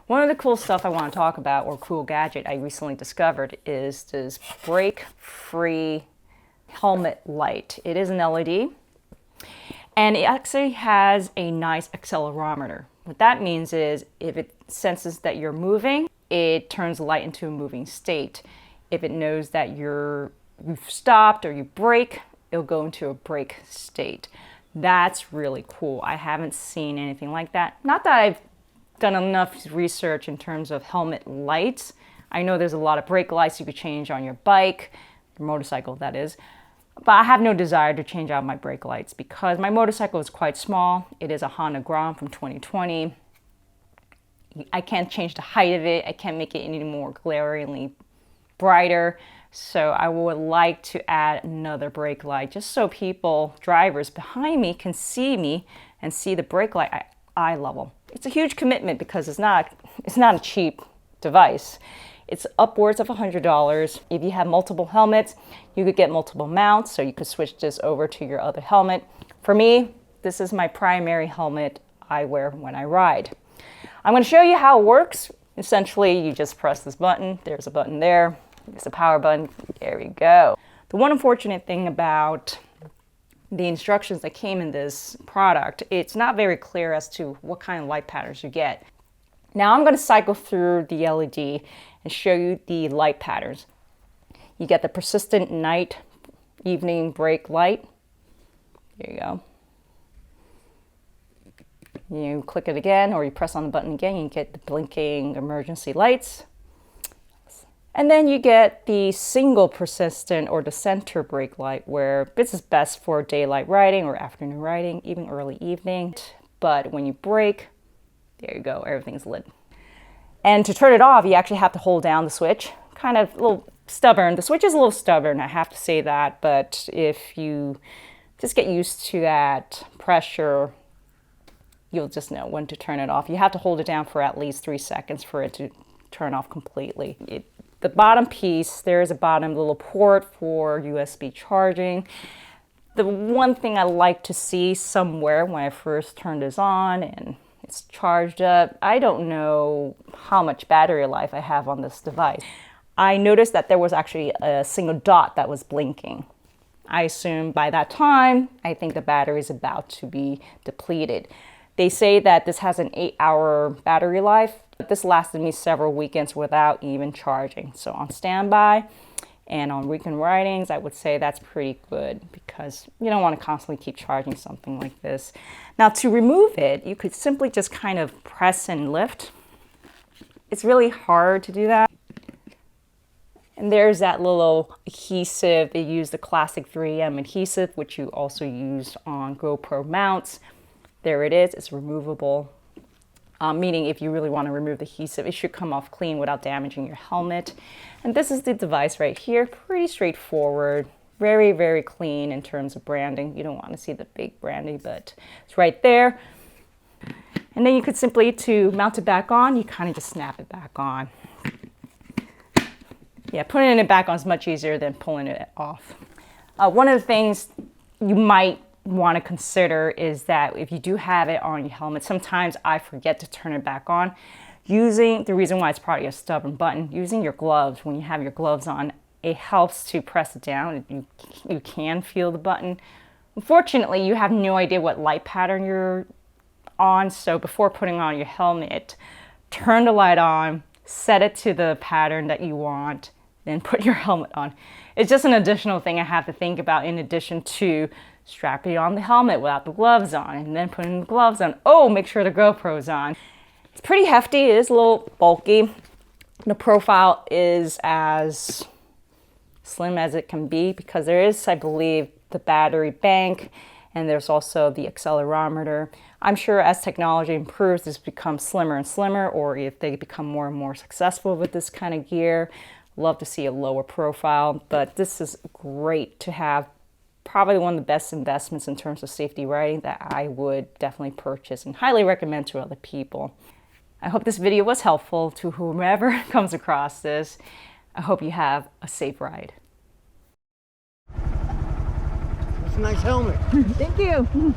One of the cool stuff I want to talk about, or cool gadget I recently discovered, is this break-free helmet light. It is an LED, and it actually has a nice accelerometer. What that means is if it senses that you're moving, it turns the light into a moving state. If it knows that you've stopped or you brake, it'll go into a brake state. That's really cool. I haven't seen anything like that. Not that I've done enough research in terms of helmet lights. I know there's a lot of brake lights you could change on your bike, your motorcycle that is, but I have no desire to change out my brake lights because my motorcycle is quite small. It is a Honda Grom from 2020. I can't change the height of it. I can't make it any more glaringly brighter. So I would like to add another brake light just so drivers behind me can see me and see the brake light at eye level. It's a huge commitment because it's not a cheap device. It's upwards of $100. If you have multiple helmets, you could get multiple mounts, so you could switch this over to your other helmet. For me, this is my primary helmet I wear when I ride. I'm going to show you how it works. Essentially, you just press this button. There's a button there. There's a power button. There we go. The one unfortunate thing about the instructions that came in this product, it's not very clear as to what kind of light patterns you get. Now I'm going to cycle through the LED and show you the light patterns. You get the persistent night, evening brake light. There you go. You click it again, or you press on the button again, you get the blinking emergency lights. And then you get the single persistent or the center brake light, where this is best for daylight riding or afternoon riding, even early evening. But when you brake, there you go, everything's lit. And to turn it off, you actually have to hold down the switch. Kind of a little stubborn. The switch is a little stubborn, I have to say that. But if you just get used to that pressure, you'll just know when to turn it off. You have to hold it down for at least 3 seconds for it to turn off completely. The bottom piece, there's a bottom little port for USB charging. The one thing I like to see somewhere when I first turn this on and it's charged up, I don't know how much battery life I have on this device. I noticed that there was actually a single dot that was blinking. I assume by that time, I think the battery is about to be depleted. They say that this has an 8-hour battery life. This lasted me several weekends without even charging. So on standby and on weekend ridings, I would say that's pretty good because you don't want to constantly keep charging something like this. Now to remove it, you could simply just kind of press and lift. It's really hard to do that. And there's that little adhesive. They use the classic 3M adhesive, which you also use on GoPro mounts. There it is, it's removable. Meaning if you really want to remove the adhesive, it should come off clean without damaging your helmet. And this is the device right here, pretty straightforward, very, very clean in terms of branding. You don't want to see the big branding, but it's right there. And then you could simply, to mount it back on, you kind of just snap it back on. Yeah, putting it back on is much easier than pulling it off. One of the things you might want to consider is that if you do have it on your helmet, sometimes I forget to turn it back on. The reason why it's probably a stubborn button, using your gloves, when you have your gloves on, it helps to press it down. You can feel the button. Unfortunately, you have no idea what light pattern you're on, so before putting on your helmet, turn the light on, set it to the pattern that you want, then put your helmet on. It's just an additional thing I have to think about in addition to strapping on the helmet without the gloves on and then putting the gloves on. Oh, make sure the GoPro's on. It's pretty hefty, it is a little bulky. The profile is as slim as it can be because there is, I believe, the battery bank and there's also the accelerometer. I'm sure as technology improves, this becomes slimmer and slimmer, or if they become more and more successful with this kind of gear, love to see a lower profile, but this is great to have. Probably one of the best investments in terms of safety riding that I would definitely purchase and highly recommend to other people. I hope this video was helpful to whomever comes across this. I hope you have a safe ride. It's a nice helmet. Thank you.